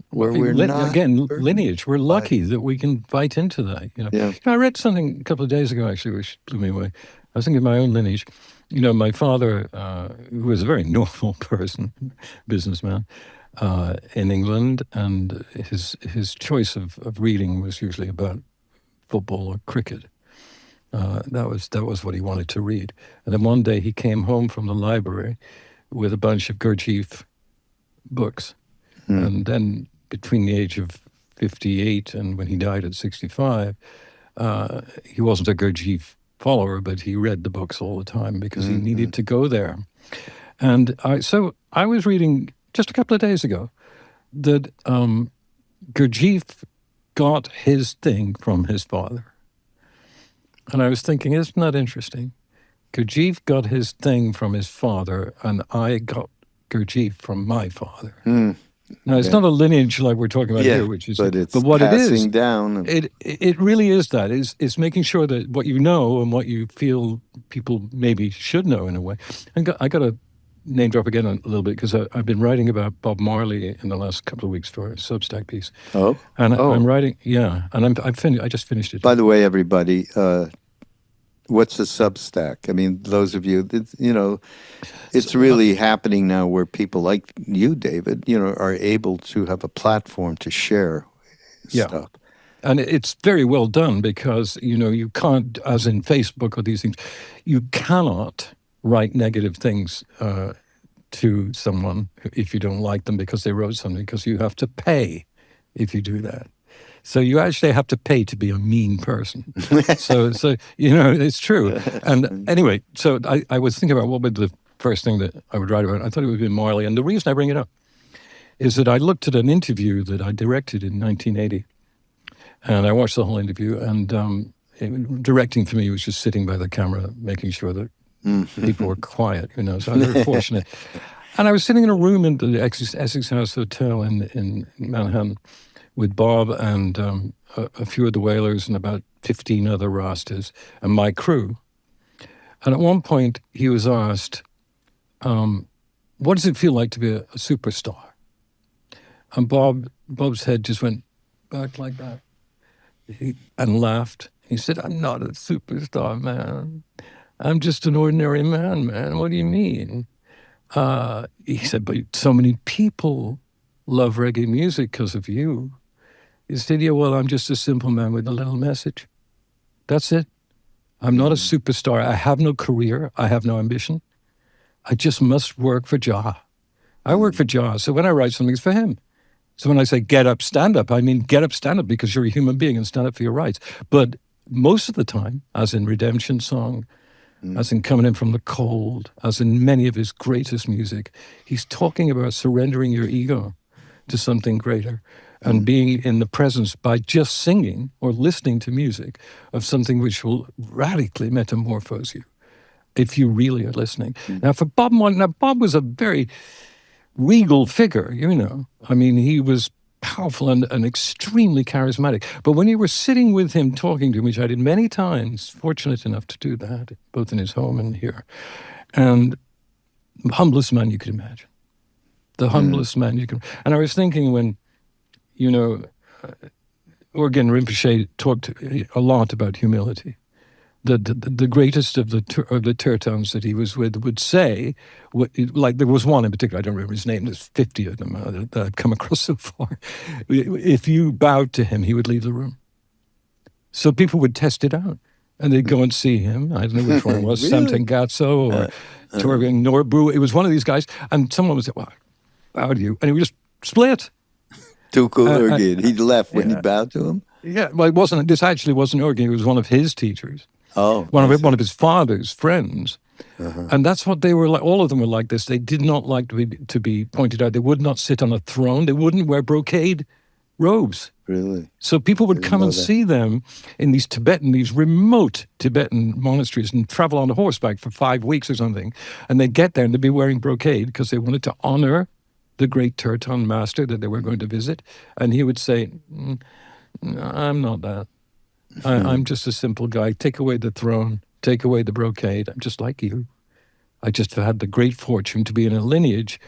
where we're not again lineage. We're lucky that we can bite into that. Yeah. I read something a couple of days ago actually, which blew me away. I was thinking of my own lineage. My father, who was a very normal person, businessman, in England, and his choice of reading was usually about football or cricket. That was what he wanted to read. And then one day he came home from the library with a bunch of Gurdjieff books, and then between the age of 58 and when he died at 65, he wasn't a Gurdjieff follower, but he read the books all the time because he needed to go there. And so I was reading just a couple of days ago that Gurdjieff got his thing from his father. And I was thinking, isn't that interesting? Gurdjieff got his thing from his father, and I got Gurdjieff from my father. Now, it's not a lineage like we're talking about here, which is, but what it is, passing down. It really is that. It's making sure that what you know and what you feel people maybe should know in a way. And I got to name drop again a little bit because I've been writing about Bob Marley in the last couple of weeks for a Substack piece. Oh, and I'm writing, and I just finished it. By the way, everybody, what's a Substack? I mean, those of you, it's really happening now where people like you, David, are able to have a platform to share stuff. And it's very well done because, you can't, as in Facebook or these things, you cannot write negative things to someone if you don't like them because they wrote something, because you have to pay if you do that. So you actually have to pay to be a mean person. so it's true. And anyway, so I was thinking about what would the first thing that I would write about. I thought it would be morally. And the reason I bring it up is that I looked at an interview that I directed in 1980. And I watched the whole interview. And directing for me was just sitting by the camera, making sure that people were quiet, you know. So I'm very fortunate. And I was sitting in a room in the Essex House Hotel in Manhattan with Bob and a few of the Whalers and about 15 other Rastas and my crew. And at one point, he was asked, what does it feel like to be a superstar? And Bob's head just went back like that and laughed. He said, I'm not a superstar, man. I'm just an ordinary man. What do you mean? He said, but so many people love reggae music because of you. He said, yeah, well, I'm just a simple man with a little message. That's it. I'm not a superstar. I have no career. I have no ambition. I just must work for Jah. I work for Jah. So when I write something, it's for him. So when I say get up, stand up, I mean get up, stand up because you're a human being and stand up for your rights. But most of the time, as in Redemption Song, as in Coming In From the Cold, as in many of his greatest music, he's talking about surrendering your ego to something greater and being in the presence by just singing or listening to music of something which will radically metamorphose you if you really are listening. Now, for Bob Marley, Bob was a very regal figure, you know. I mean, he was powerful and extremely charismatic. But when you were sitting with him talking to him, which I did many times, fortunate enough to do that, both in his home and here, and the humblest man you could imagine. The humblest man you could. And I was thinking when, you know, Urgyen Rinpoche talked a lot about humility. The greatest of the Tirtans that he was with would say, like there was one in particular, I don't remember his name, there's 50 of them that I've come across so far. If you bowed to him, he would leave the room. So people would test it out. And they'd go and see him. I don't know which one it was, really? Samten Gatso or Torgang Norbu. It was one of these guys. And someone would say, well, bow to you. And he would just split. Tulku Urgyen. He left when he bowed to him? Yeah, well, this actually wasn't Urgyen. It was one of his teachers. Oh, one of his father's friends. And that's what they were like. All of them were like this. They did not like to be pointed out. They would not sit on a throne. They wouldn't wear brocade robes. Really? So people would come and see them in these remote Tibetan monasteries and travel on horseback for 5 weeks or something. And they'd get there and they'd be wearing brocade because they wanted to honor the great Tirtan master that they were going to visit. And he would say, I'm not that. I'm just a simple guy. Take away the throne. Take away the brocade. I'm just like you. I just had the great fortune to be in a lineage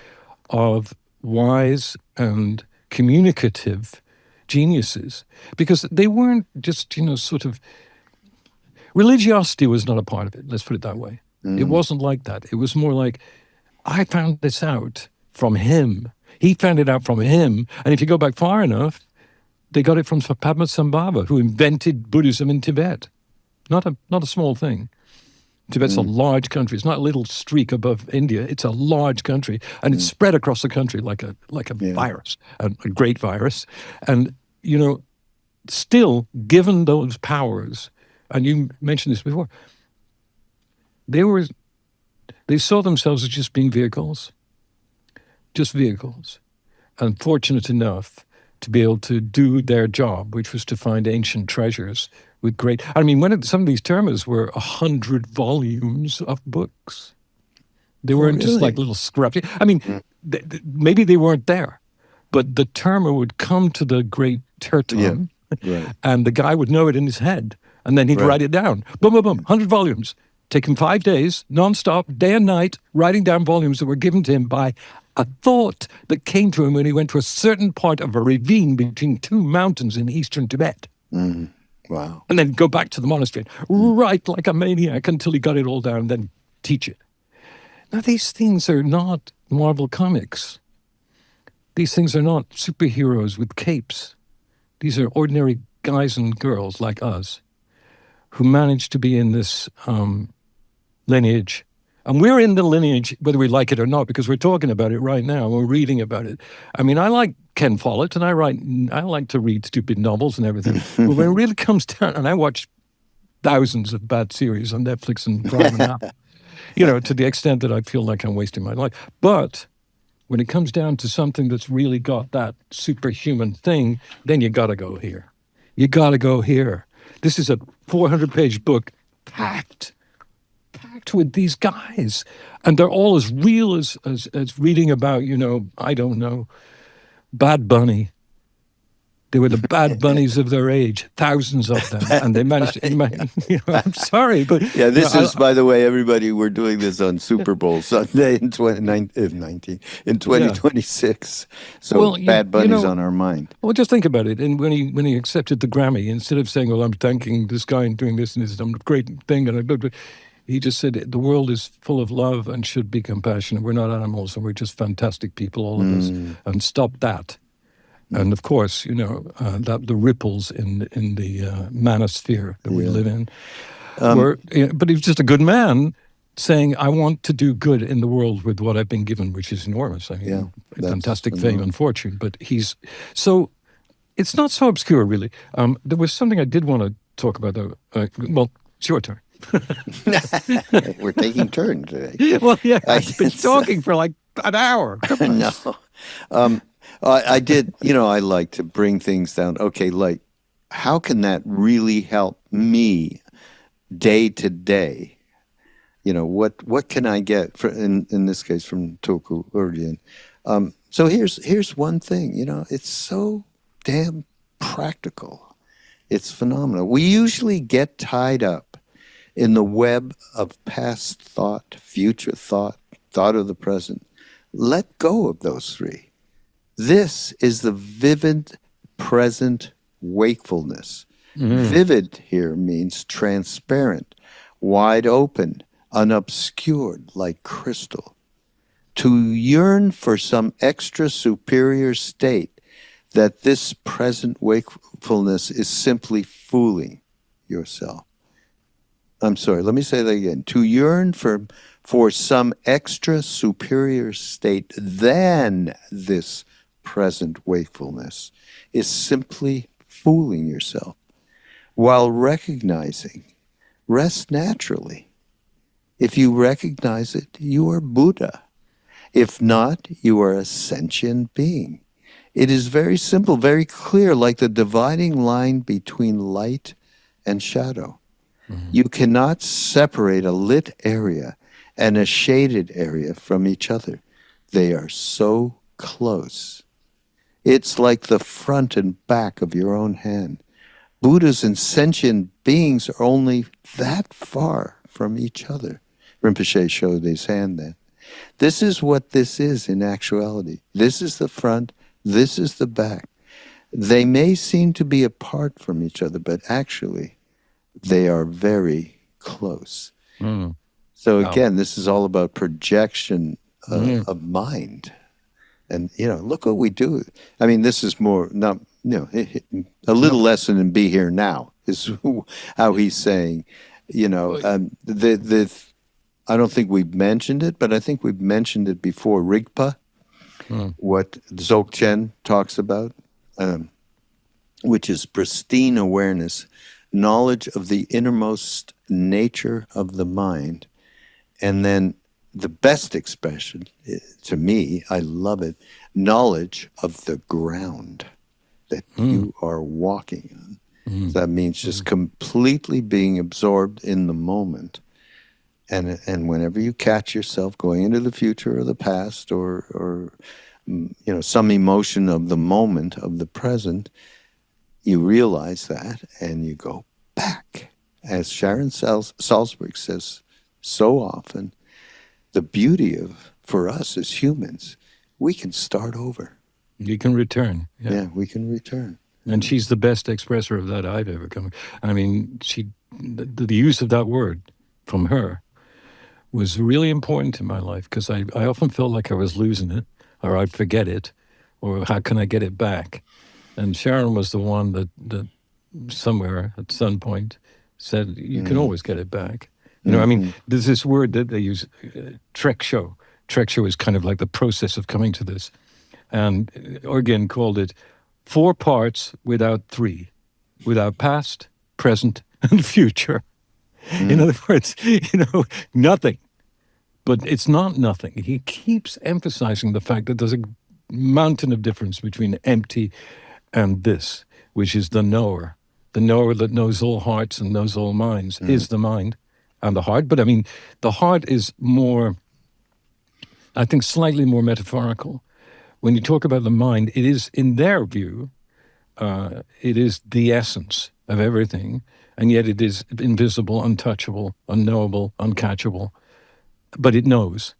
of wise and communicative geniuses, because they weren't just, sort of, religiosity was not a part of it. Let's put it that way. It wasn't like that. It was more like, I found this out from him. He found it out from him. And if you go back far enough, they got it from Padmasambhava, who invented Buddhism in Tibet. Not a small thing. Tibet's a large country. It's not a little streak above India. It's a large country, and it's spread across the country like a virus, a great virus. And still, given those powers, and you mentioned this before, they saw themselves as just being vehicles, and fortunate enough to be able to do their job, which was to find ancient treasures with great... I mean, some of these termas were 100 volumes of books. They weren't just like little scraps. I mean, maybe they weren't there, but the terma would come to the great Tirtan, and the guy would know it in his head, and then he'd write it down. Boom, boom, boom, 100 volumes. Take him 5 days, nonstop, day and night, writing down volumes that were given to him by a thought that came to him when he went to a certain part of a ravine between two mountains in eastern Tibet. Wow. And then go back to the monastery and write like a maniac until he got it all down and then teach it. Now, these things are not Marvel comics. These things are not superheroes with capes. These are ordinary guys and girls like us who managed to be in this lineage. And we're in the lineage, whether we like it or not, because we're talking about it right now. We're reading about it. I mean, I like Ken Follett, and I like to read stupid novels and everything. But when it really comes down, and I watch thousands of bad series on Netflix and Prime and Apple, to the extent that I feel like I'm wasting my life. But when it comes down to something that's really got that superhuman thing, then you got to go here. You got to go here. This is a 400-page book packed with these guys. And they're all as real as reading about, I don't know, Bad Bunny. They were the Bad Bunnies of their age, thousands of them, and they managed to, I'm sorry, but... Yeah, this is, by the way, everybody, we're doing this on Super Bowl Sunday in 2026. So Bad Bunny's on our mind. Well, just think about it. And when he accepted the Grammy, instead of saying, well, I'm thanking this guy and doing this and this, I'm a great thing, he just said, the world is full of love and should be compassionate. We're not animals, and we're just fantastic people, all of us. And stop that. And of course, that the ripples in the manosphere that we live in but he was just a good man saying, I want to do good in the world with what I've been given, which is enormous. I mean, fantastic fame and fortune. But it's not so obscure, really. There was something I did want to talk about, though. Well, it's your turn. We're taking turns today. Well, yeah, I've been talking for like an hour. No. I did, I like to bring things down. Okay, like, how can that really help me day to day? What can I get, in this case, from Tulku Urgyen? So here's one thing, it's so damn practical. It's phenomenal. We usually get tied up in the web of past thought, future thought of the present. Let go of those three. This is the vivid present wakefulness. Vivid here means transparent, wide open, unobscured, like crystal. To yearn for some extra superior state, that this present wakefulness is simply fooling yourself. I'm sorry, let me say that again. To yearn for some extra superior state than this present wakefulness is simply fooling yourself, while recognizing, rest naturally. If you recognize it, you are Buddha. If not, you are a sentient being. It is very simple, very clear, like the dividing line between light and shadow. You cannot separate a lit area and a shaded area from each other. They are so close. It's like the front and back of your own hand. Buddhas and sentient beings are only that far from each other. Rinpoche showed his hand then. This is what this is in actuality. This is the front, this is the back. They may seem to be apart from each other, but actually they are very close. So again, this is all about projection of mind. And, look what we do. I mean, this is more, not, a little lesson in Be Here Now is how he's saying, I don't think we've mentioned it, but I think we've mentioned it before. Rigpa, what Dzogchen talks about, which is pristine awareness, knowledge of the innermost nature of the mind, and then the best expression, to me, I love it, knowledge of the ground that you are walking on. So that means just completely being absorbed in the moment. And whenever you catch yourself going into the future or the past or some emotion of the moment, of the present, you realize that and you go back. As Sharon Salzberg says so often, the beauty for us as humans, we can start over. You can return. Yeah, we can return. And she's the best expresser of that I've ever come. I mean, the use of that word from her was really important in my life because I often felt like I was losing it or I'd forget it or how can I get it back? And Sharon was the one that somewhere at some point said, you can always get it back. I mean, there's this word that they use, treksho. Treksho is kind of like the process of coming to this. And Urgyen called it 4 parts without 3, without past, present, and future. In other words, nothing. But it's not nothing. He keeps emphasizing the fact that there's a mountain of difference between empty and this, which is the knower. The knower that knows all hearts and knows all minds is the mind and the heart. But I mean, the heart is more, I think, slightly more metaphorical. When you talk about the mind, it is, in their view, it is the essence of everything, and yet it is invisible, untouchable, unknowable, uncatchable, but it knows.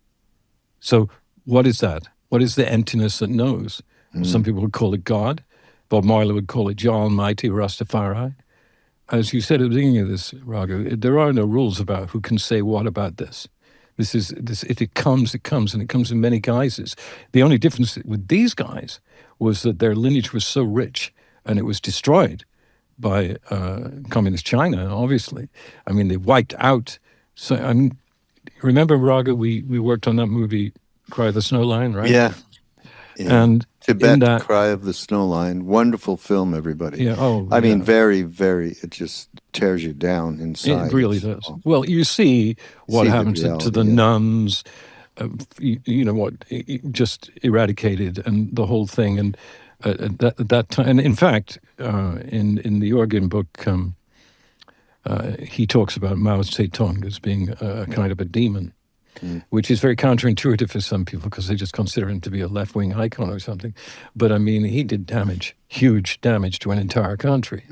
So what is that? What is the emptiness that knows? Some people would call it God. Bob Marley would call it Jah Almighty, Rastafari. As you said at the beginning of this, Raghu, there are no rules about who can say what about this. This is this. If it comes, it comes, and it comes in many guises. The only difference with these guys was that their lineage was so rich, and it was destroyed by communist China. Obviously, I mean, they wiped out. So I mean, remember, Raghu, we worked on that movie, Cry of the Snow Lion, right? Yeah. And Tibet, in that, Cry of the Snow Lion. Wonderful film, everybody. yeah. Oh, I mean, yeah. very, very, it just tears you down inside. It really does. Well, you see what See the happened to reality, the yeah. nuns, you know what, just eradicated and the whole thing. And at that time, and in fact, in the Urgyen book, he talks about Mao Zedong as being a kind of a demon, which is very counterintuitive for some people because they just consider him to be a left-wing icon or something. But I mean, he did damage, huge damage to an entire country.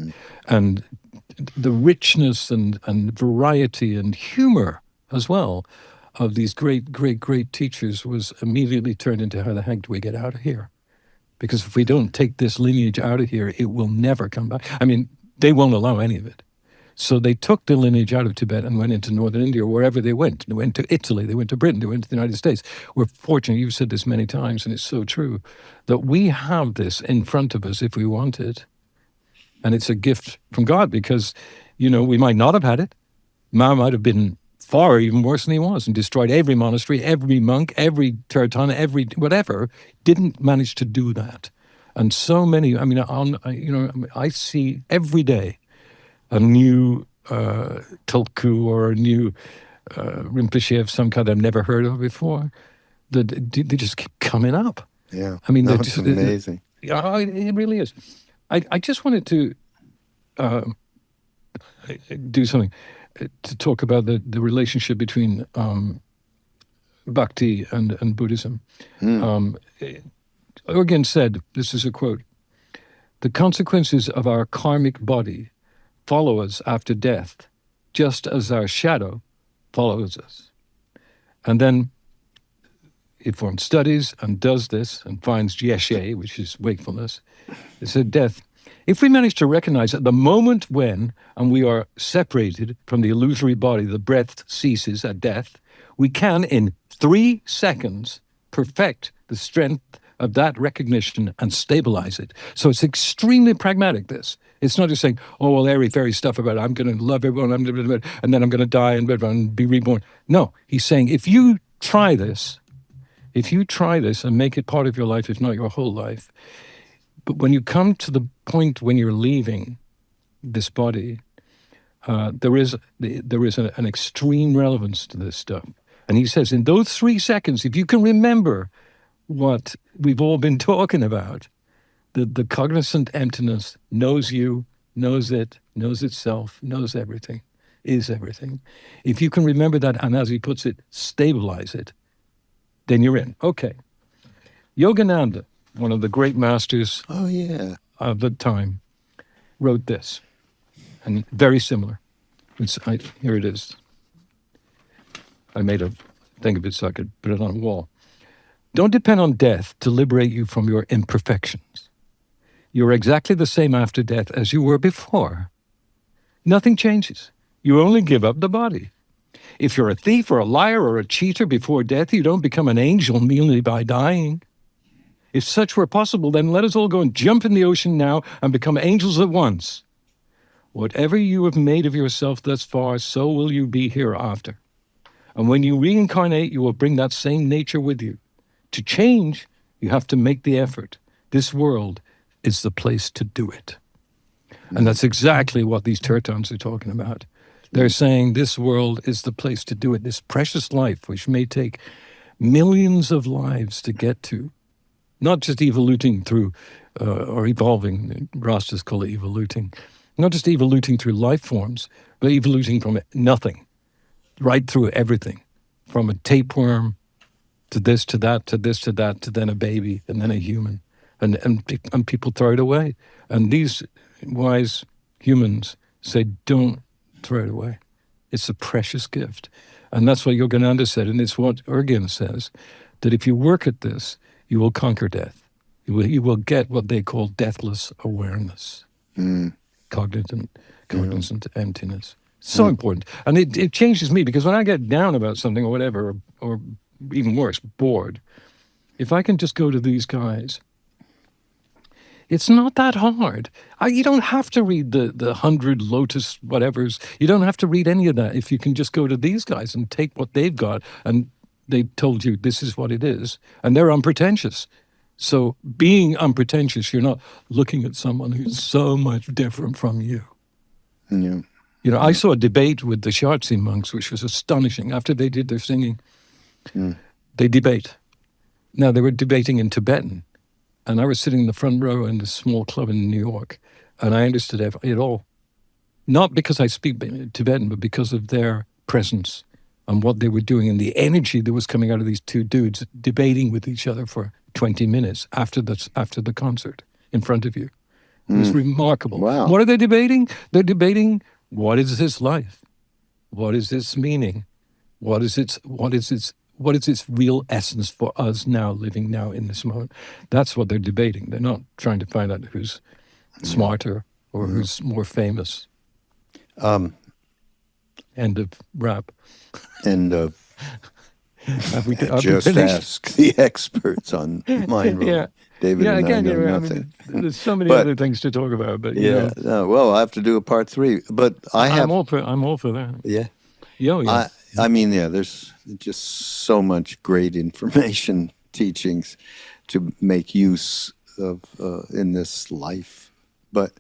And the richness and variety and humor as well of these great, great, great teachers was immediately turned into how the heck do we get out of here? Because if we don't take this lineage out of here, it will never come back. I mean, they won't allow any of it. So they took the lineage out of Tibet and went into northern India, or wherever they went. They went to Italy, they went to Britain, they went to the United States. We're fortunate, you've said this many times, and it's so true, that we have this in front of us if we want it. And it's a gift from God because, you know, we might not have had it. Mao might have been far even worse than he was and destroyed every monastery, every monk, every Tirtana, every whatever. Didn't manage to do that. And so many, I mean, I see every day a new Tulku or a new Rinpoche of some kind I've never heard of before. They just keep coming up. Yeah. I mean, that's amazing. It really is. I just wanted to do something to talk about the relationship between bhakti and Buddhism. Urgyen said, this is a quote, "The consequences of our karmic body follow us after death, just as our shadow follows us." And then he forms studies and does this and finds yeshe, which is wakefulness. It said, death. If we manage to recognize at the moment when, and we are separated from the illusory body, the breath ceases at death, we can, in 3 seconds, perfect the strength of that recognition and stabilize it. So it's extremely pragmatic, this. It's not just saying, oh, well, airy-fairy stuff about I'm going to love everyone, and then I'm going to die and be reborn. No, he's saying, if you try this and make it part of your life, if not your whole life, but when you come to the point when you're leaving this body, there is an extreme relevance to this stuff. And he says, in those 3 seconds, if you can remember what we've all been talking about, the cognizant emptiness knows you, knows it, knows itself, knows everything, is everything. If you can remember that, and as he puts it, stabilize it, then you're in. Okay. Yogananda, one of the great masters of the time, wrote this, and very similar. Here it is. I made a thing of it so I could put it on a wall. Don't depend on death to liberate you from your imperfections. You're exactly the same after death as you were before. Nothing changes. You only give up the body. If you're a thief or a liar or a cheater before death, you don't become an angel merely by dying. If such were possible, then let us all go and jump in the ocean now and become angels at once. Whatever you have made of yourself thus far, so will you be hereafter. And when you reincarnate, you will bring that same nature with you. To change, you have to make the effort. This world is the place to do it. And that's exactly what these Tirtans are talking about. They're saying this world is the place to do it. This precious life, which may take millions of lives to get to, not just evoluting through or evolving, Rastas call it evoluting, not just evoluting through life forms, but evoluting from nothing, right through everything, from a tapeworm to this, to that, to this, to that, to then a baby, and then a human. And people throw it away. And these wise humans say, don't throw it away. It's a precious gift. And that's what Yogananda said, and it's what Urgyen says, that if you work at this, you will conquer death. You will get what they call deathless awareness, cognizant emptiness. So important. And it changes me, because when I get down about something or whatever, or even worse, bored, if I can just go to these guys, it's not that hard. You don't have to read the 100 lotus whatevers. You don't have to read any of that if you can just go to these guys and take what they've got, and they told you this is what it is, and they're unpretentious. So being unpretentious, you're not looking at someone who's so much different from you. Yeah. You know, I saw a debate with the Shartsi monks, which was astonishing. After they did their singing, they debate. Now, they were debating in Tibetan, and I was sitting in the front row in this small club in New York, and I understood it all. Not because I speak Tibetan, but because of their presence and what they were doing and the energy that was coming out of these two dudes debating with each other for 20 minutes after the concert in front of you. It was remarkable. Wow. What are they debating? They're debating, what is this life? What is this meaning? What is its real essence for us now, living now in this moment? That's what they're debating. They're not trying to find out who's smarter or who's more famous. End of rap. End of Have we just finished? ask the experts on Mindrolling. Yeah. David and again, I know I nothing. mean, there's so many But- other things to talk about, but you know, No, well, I have to do a part 3. But I'm all for that. Yeah. Yeah. I mean, yeah, there's just so much great information, teachings to make use of in this life. But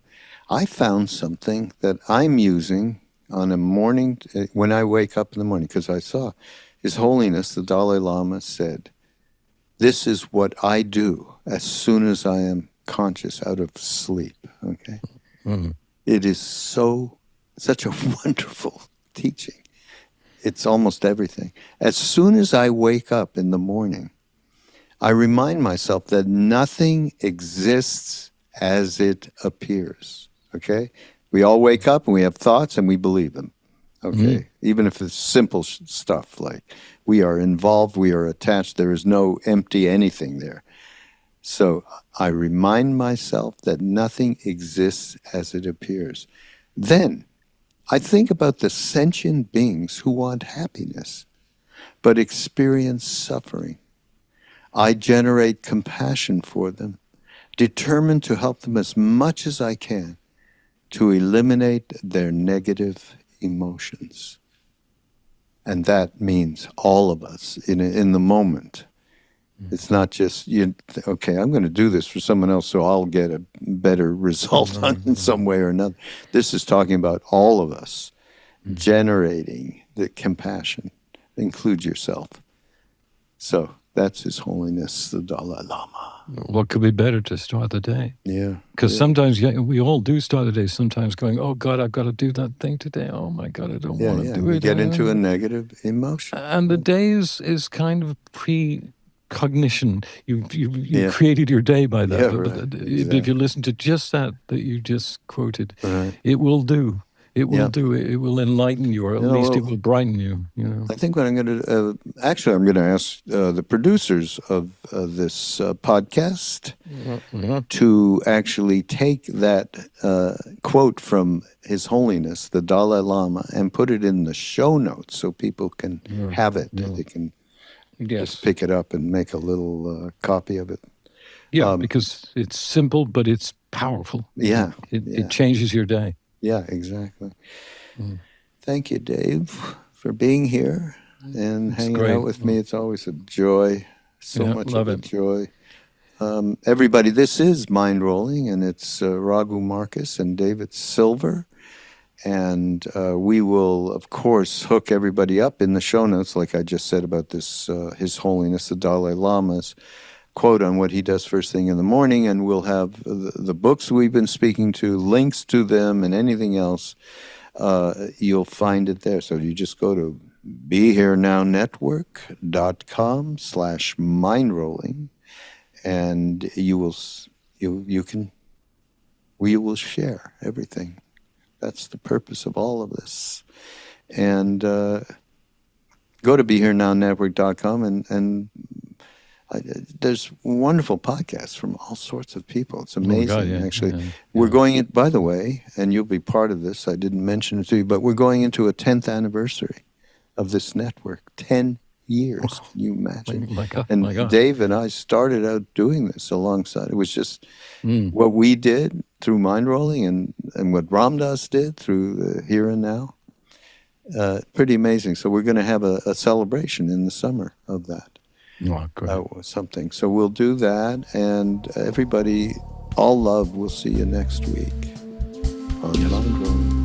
I found something that I'm using on a morning, when I wake up in the morning, because I saw His Holiness, the Dalai Lama, said, this is what I do as soon as I am conscious out of sleep, okay? It is such a wonderful teaching. It's almost everything. As soon as I wake up in the morning, I remind myself that nothing exists as it appears, okay? We all wake up and we have thoughts and we believe them, okay? Even if it's simple stuff like we are involved, we are attached, there is no empty anything there. So I remind myself that nothing exists as it appears. Then I think about the sentient beings who want happiness, but experience suffering. I generate compassion for them, determined to help them as much as I can to eliminate their negative emotions. And that means all of us in the moment. It's not just, okay, I'm going to do this for someone else so I'll get a better result in some way or another. This is talking about all of us generating the compassion. Include yourself. So that's His Holiness, the Dalai Lama. What could be better to start the day? Yeah. Because sometimes we all do start the day sometimes going, oh God, I've got to do that thing today. Oh my God, I don't want to do we it. get into a negative emotion. And the day is kind of precognition. You created your day by that. Yeah, But right. if you listen to just that you just quoted, Right. it will do. It will Yeah. do. It will enlighten you, or at least it will brighten you. You know. I think what I'm going to actually, I'm going to ask the producers of this podcast to actually take that quote from His Holiness, the Dalai Lama, and put it in the show notes so people can have it. They can just pick it up and make a little copy of it. Yeah, because it's simple, but it's powerful. Yeah. It changes your day. Yeah, exactly. Thank you, Dave, for being here and hanging great. out with me. It's always a joy, so Yeah, much love of a it. joy. Everybody, this is Mindrolling, and it's Raghu Markus and David Silver. And we will, of course, hook everybody up in the show notes, like I just said about this, His Holiness the Dalai Lama's quote on what he does first thing in the morning, and we'll have the books we've been speaking to, links to them, and anything else. You'll find it there. So you just go to BeHereNowNetwork.com/mindrolling, and we will share everything. That's the purpose of all of this. And go to BeHereNowNetwork.com, and there's wonderful podcasts from all sorts of people. It's amazing, God, yeah, actually. yeah, We're going in, by the way, and you'll be part of this, I didn't mention it to you, but we're going into a 10th anniversary of this network. 10 years, can you imagine? My God, and my God. Dave and I started out doing this alongside. It was just what we did through Mindrolling and what Ram Dass did through the Here and Now. Pretty amazing. So we're going to have a celebration in the summer of that. Oh, great. Something. So we'll do that, and everybody, all love. We'll see you next week on Mindrolling.